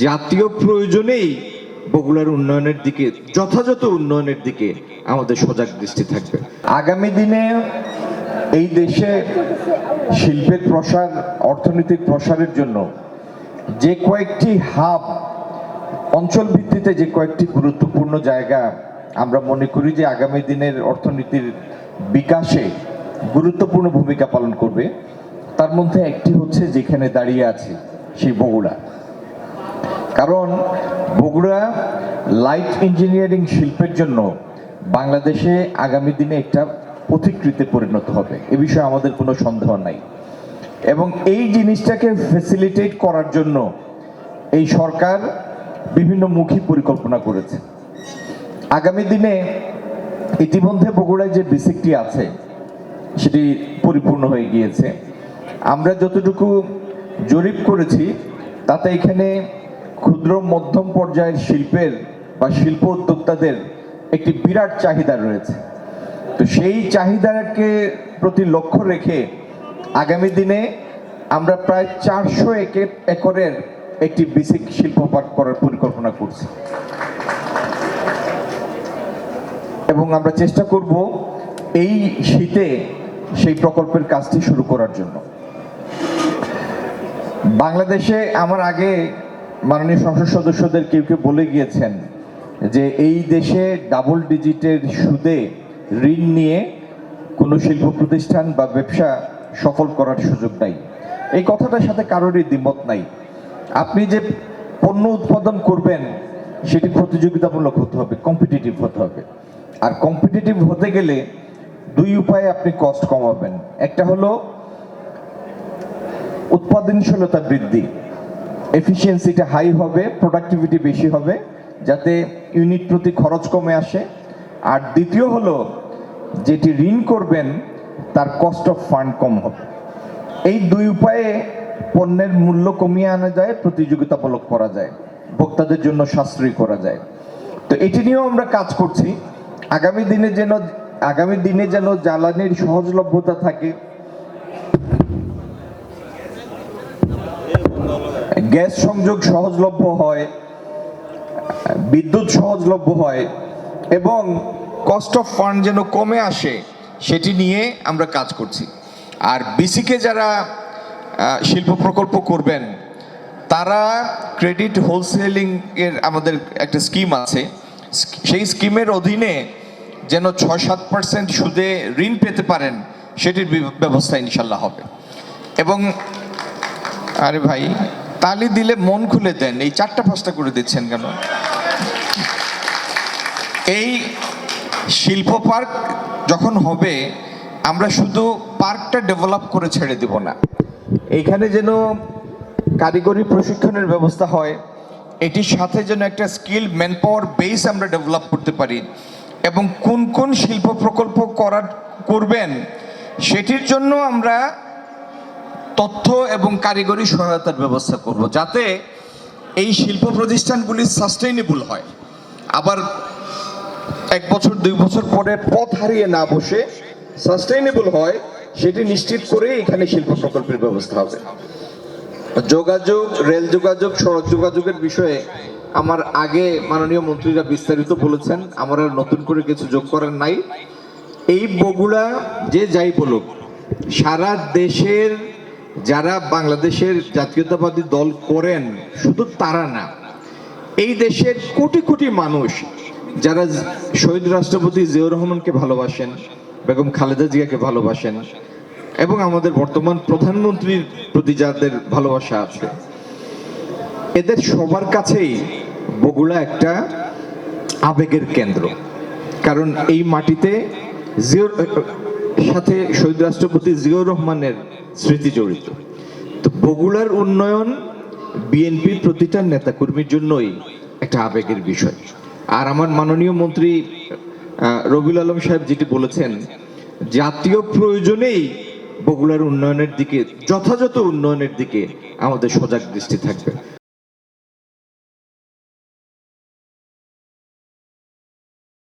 জাতীয় প্রয়োজনেই বগুড়ার উন্নয়নের দিকে, যথাযথ উন্নয়নের দিকে আমাদের সজাগ দৃষ্টি থাকবে। আগামী দিনে এই দেশে শিল্পের প্রসার, অর্থনৈতিক প্রসারের জন্য যে কয়েকটি হাব, অঞ্চল ভিত্তিতে যে কয়েকটি গুরুত্বপূর্ণ জায়গা আমরা মনে করি যে আগামী দিনের অর্থনীতির বিকাশে গুরুত্বপূর্ণ ভূমিকা পালন করবে, তার মধ্যে একটি হচ্ছে যেখানে দাঁড়িয়ে আছে সেই বগুড়া। কারণ বগুড়া লাইট ইঞ্জিনিয়ারিং শিল্পের জন্য বাংলাদেশে আগামী দিনে একটা পথিকৃতে পরিণত হবে, এ বিষয়ে আমাদের কোনো সন্দেহ নাই। এবং এই জিনিসটাকে ফ্যাসিলিটেট করার জন্য এই সরকার বিভিন্ন মুখী পরিকল্পনা করেছে। আগামী দিনে ইতিমধ্যে বগুড়ায় যে বেসিকটি আছে সেটি পরিপূর্ণ হয়ে গিয়েছে। আমরা যতটুকু জরিপ করেছি তাতে এখানে ক্ষুদ্র মধ্যম পর্যায়ের শিল্পের বা শিল্প উদ্যোক্তাদের একটি বিরাট চাহিদা রয়েছে। তো সেই চাহিদাকে প্রতি লক্ষ্য রেখে আগামী দিনে আমরা প্রায় 400 একরের একটি বেসিক শিল্প পার্ক করার পরিকল্পনা করছি এবং আমরা চেষ্টা করব এই শীতে সেই প্রকল্পের কাজটি শুরু করার জন্য। বাংলাদেশে আমার আগে মাননীয় সংসদ সদস্যদের কেউ কেউ বলে গিয়েছেন যে এই দেশে ডাবল ডিজিটের সুদে ঋণ নিয়ে কোনো শিল্প প্রতিষ্ঠান বা ব্যবসা সফল করার সুযোগ নাই। এই কথাটার সাথে কারোরই দ্বিমত নাই। আপনি যে পণ্য উৎপাদন করবেন সেটি প্রতিযোগিতামূলক হতে হবে, কম্পিটিটিভ হতে হবে। আর কম্পিটিটিভ হতে গেলে দুই উপায়ে আপনি কস্ট কমাবেন। একটা হলো উৎপাদনশীলতা বৃদ্ধি, এফিসিয়েন্সিটা হাই হবে, প্রোডাক্টিভিটি বেশি হবে যাতে ইউনিট প্রতি খরচ কমে আসে। আর দ্বিতীয় হলো যেটি ঋণ করবেন তার কস্ট অফ ফান্ড কম হবে। এই দুই উপায়ে পণ্যের মূল্য কমিয়ে আনা যায়, প্রতিযোগিতামূলক করা যায়, ভোক্তাদের জন্য সাশ্রয়ী করা যায়। তো এটি নিয়েও আমরা কাজ করছি। আগামী দিনে যেন জ্বালানির সহজলভ্যতা থাকে, গ্যাস সংযোগ সহজলভ্য হয়, বিদ্যুৎ সহজলভ্য হয় এবং কস্ট অফ ফান্ড যেন কমে আসে, সেটি নিয়ে আমরা কাজ করছি। আর বিসিকে যারা শিল্প প্রকল্প করবেন তারা ক্রেডিট হোলসেলিং এর আমাদের একটা স্কিম আছে, সেই স্কিমের অধীনে যেন 6-7% সুদে ঋণ পেতে পারেন সেটির ব্যবস্থা ইনশাল্লাহ হবে। এবং আরে ভাই তালি দিলে মন খুলে দেন, এই 4টা-5টা করে দিচ্ছেন কেন? এই শিল্প পার্ক যখন হবে আমরা শুধু পার্কটা ডেভেলপ করে ছেড়ে দিব না, এইখানে যেন কারিগরি প্রশিক্ষণের ব্যবস্থা হয়, এটির সাথে যেন একটা স্কিল ম্যান পাওয়ার বেস আমরা ডেভেলপ করতে পারি এবং কোন কোন শিল্প প্রকল্প করবেন সেটির জন্য আমরা তথ্য এবং কারিগরি সহায়তার ব্যবস্থা করব, যাতে এই শিল্প প্রতিষ্ঠানগুলি সাস্টেইনেবল হয়, আবার 1 বছর 2 বছর পরে পথ হারিয়ে না বসে সাস্টেইনেবল হয়, সেটি নিশ্চিত করে এখানে শিল্প প্রকল্পের ব্যবস্থা হবে। যোগাযোগ, রেল যোগাযোগ, সড়ক যোগাযোগের বিষয়ে আমার আগে মাননীয় মন্ত্রীরা বিস্তারিত বলেছেন, আমার আর নতুন করে কিছু যোগ করার নাই। এই বগুড়া যে যাই বলুক, সারা দেশের যারা বাংলাদেশের জাতীয়তাবাদী দল করেন শুধু তারা না, এই দেশের কোটি কোটি মানুষ যারা শহীদ রাষ্ট্রপতি জিয়াউর রহমানকে ভালোবাসেন, বেগম খালেদা জিয়াকে ভালোবাসেন এবং আমাদের বর্তমান প্রধানমন্ত্রীর প্রতি যাদের ভালোবাসা আছে, এদের সবার কাছেই বগুড়া একটা আবেগের কেন্দ্র। কারণ এই মাটিতে সাথে শহীদ রাষ্ট্রপতি জিয়াউর রহমানের স্মৃতি জড়িত। তো বগুড়ার উন্নয়ন বিএনপির প্রতিটা নেতাকর্মীর জন্যই একটা আবেগের বিষয়। আর আমার মাননীয় মন্ত্রী রবিউল আলম সাহেব যেটি বলেছেন, জাতীয় প্রয়োজনেই বগুড়ার উন্নয়নের দিকে, যথাযথ উন্নয়নের দিকে আমাদের সজাগ দৃষ্টি থাকবে।